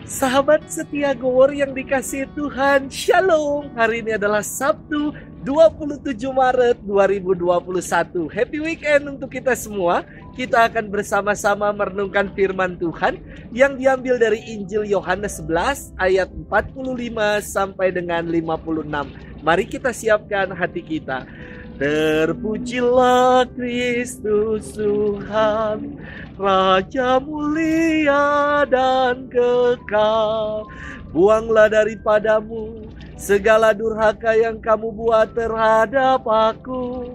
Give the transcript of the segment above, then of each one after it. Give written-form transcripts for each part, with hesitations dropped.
Sahabat setia Gowor yang dikasihi Tuhan, Shalom. Hari ini adalah Sabtu 27 Maret 2021. Happy weekend untuk kita semua. Kita akan bersama-sama merenungkan firman Tuhan yang diambil dari Injil Yohanes 11 ayat 45 sampai dengan 56. Mari kita siapkan hati kita. Terpujilah Kristus Tuhan, Raja mulia dan kekal. Buanglah daripadamu segala durhaka yang kamu buat terhadap aku,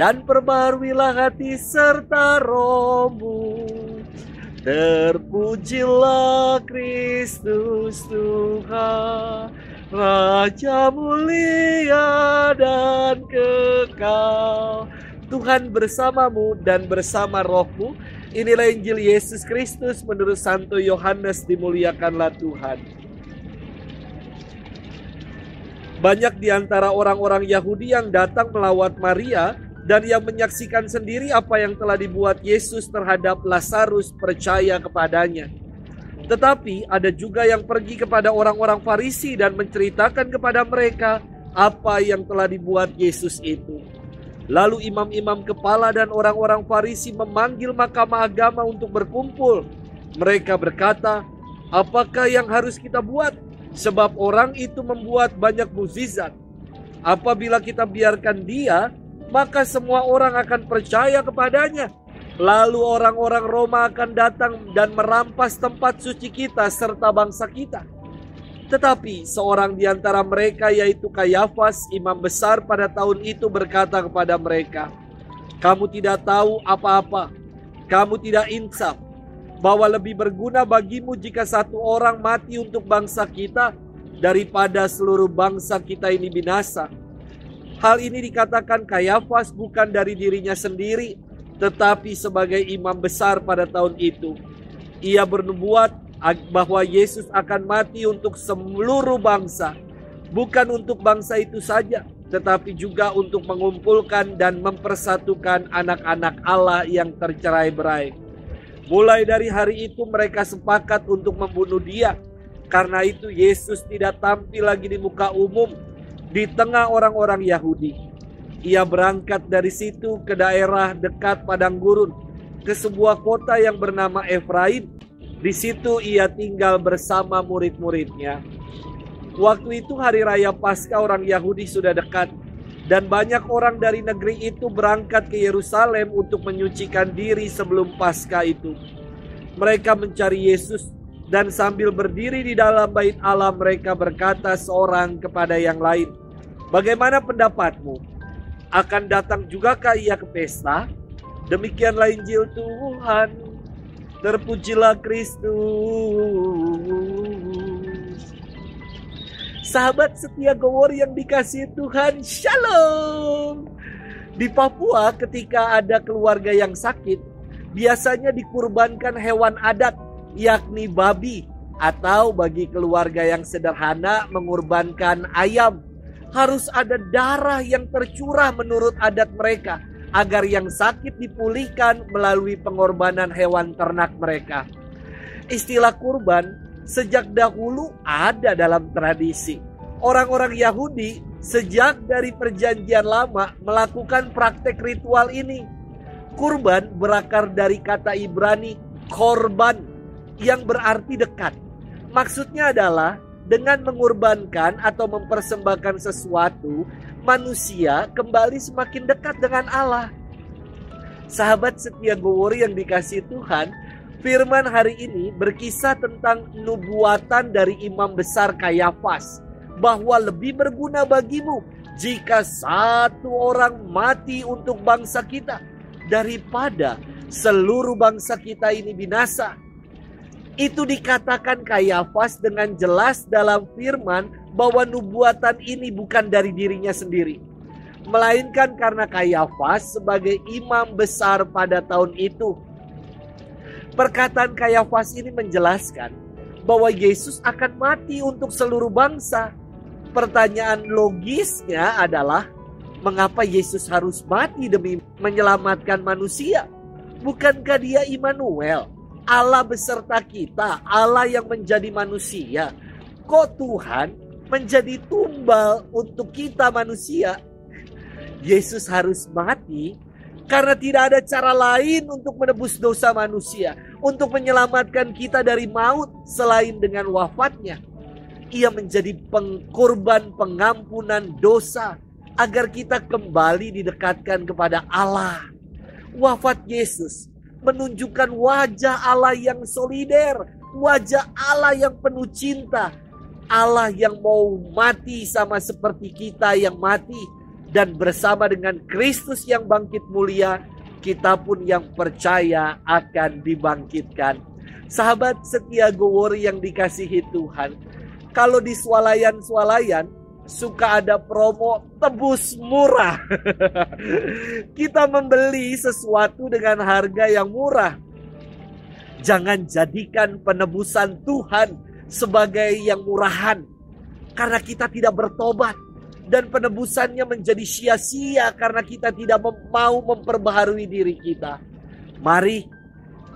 dan perbaharuilah hati serta rohmu. Terpujilah Kristus Tuhan, Raja mulia dan kekal. Tuhan bersamamu dan bersama rohmu. Inilah Injil Yesus Kristus menurut Santo Yohanes. Dimuliakanlah Tuhan. Banyak di antara orang-orang Yahudi yang datang melawat Maria dan yang menyaksikan sendiri apa yang telah dibuat Yesus terhadap Lazarus, percaya kepadanya. Tetapi ada juga yang pergi kepada orang-orang Farisi dan menceritakan kepada mereka apa yang telah dibuat Yesus itu. Lalu imam-imam kepala dan orang-orang Farisi memanggil mahkamah agama untuk berkumpul. Mereka berkata, "Apakah yang harus kita buat? Sebab orang itu membuat banyak mukjizat. Apabila kita biarkan dia, maka semua orang akan percaya kepadanya. Lalu orang-orang Roma akan datang dan merampas tempat suci kita serta bangsa kita." Tetapi seorang di antara mereka, yaitu Kayafas, imam besar pada tahun itu, berkata kepada mereka, "Kamu tidak tahu apa-apa, kamu tidak insaf, bahwa lebih berguna bagimu jika satu orang mati untuk bangsa kita daripada seluruh bangsa kita ini binasa." Hal ini dikatakan Kayafas bukan dari dirinya sendiri, tetapi sebagai imam besar pada tahun itu. Ia bernubuat bahwa Yesus akan mati untuk seluruh bangsa, bukan untuk bangsa itu saja, tetapi juga untuk mengumpulkan dan mempersatukan anak-anak Allah yang tercerai-berai. Mulai dari hari itu mereka sepakat untuk membunuh dia. Karena itu Yesus tidak tampil lagi di muka umum di tengah orang-orang Yahudi. Ia berangkat dari situ ke daerah dekat padang gurun, ke sebuah kota yang bernama Efraim. Di situ ia tinggal bersama murid-muridnya. Waktu itu hari raya Paskah orang Yahudi sudah dekat, dan banyak orang dari negeri itu berangkat ke Yerusalem untuk menyucikan diri sebelum Paskah itu. Mereka mencari Yesus, dan sambil berdiri di dalam bait Allah mereka berkata seorang kepada yang lain, "Bagaimana pendapatmu? Akan datang jugakah ia ke pesta?" Demikianlah Injil Tuhan. Terpujilah Kristus. Sahabat setia Gowor yang dikasihi Tuhan, Shalom. Di Papua ketika ada keluarga yang sakit, biasanya dikurbankan hewan adat, yakni babi. Atau bagi keluarga yang sederhana mengorbankan ayam. Harus ada darah yang tercurah menurut adat mereka, agar yang sakit dipulihkan melalui pengorbanan hewan ternak mereka. Istilah kurban sejak dahulu ada dalam tradisi. Orang-orang Yahudi sejak dari perjanjian lama melakukan praktek ritual ini. Kurban berakar dari kata Ibrani korban yang berarti dekat. Maksudnya adalah dengan mengorbankan atau mempersembahkan sesuatu, manusia kembali semakin dekat dengan Allah. Sahabat setia Gowor yang dikasihi Tuhan, firman hari ini berkisah tentang nubuatan dari imam besar Kayafas, bahwa lebih berguna bagimu jika satu orang mati untuk bangsa kita daripada seluruh bangsa kita ini binasa. Itu dikatakan Kayafas dengan jelas dalam firman bahwa nubuatan ini bukan dari dirinya sendiri, melainkan karena Kayafas sebagai imam besar pada tahun itu. Perkataan Kayafas ini menjelaskan bahwa Yesus akan mati untuk seluruh bangsa. Pertanyaan logisnya adalah, mengapa Yesus harus mati demi menyelamatkan manusia? Bukankah dia Immanuel, Allah beserta kita, Allah yang menjadi manusia. Kok Tuhan menjadi tumbal untuk kita manusia? Yesus harus mati karena tidak ada cara lain untuk menebus dosa manusia, untuk menyelamatkan kita dari maut selain dengan wafatnya. Ia menjadi pengkorban pengampunan dosa agar kita kembali didekatkan kepada Allah. Wafat Yesus menunjukkan wajah Allah yang solider, wajah Allah yang penuh cinta, Allah yang mau mati sama seperti kita yang mati, dan bersama dengan Kristus yang bangkit mulia, kita pun yang percaya akan dibangkitkan. Sahabat setia Gowori yang dikasihi Tuhan, kalau di swalayan-swalayan suka ada promo tebus murah. Kita membeli sesuatu dengan harga yang murah. Jangan jadikan penebusan Tuhan sebagai yang murahan, karena kita tidak bertobat. Dan penebusannya menjadi sia-sia karena kita tidak mau memperbaharui diri kita. Mari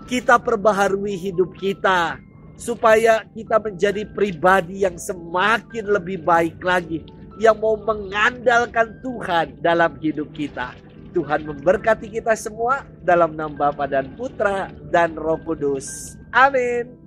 kita perbaharui hidup kita, supaya kita menjadi pribadi yang semakin lebih baik lagi, yang mau mengandalkan Tuhan dalam hidup kita. Tuhan memberkati kita semua dalam nama Bapa dan Putra dan Roh Kudus. Amin.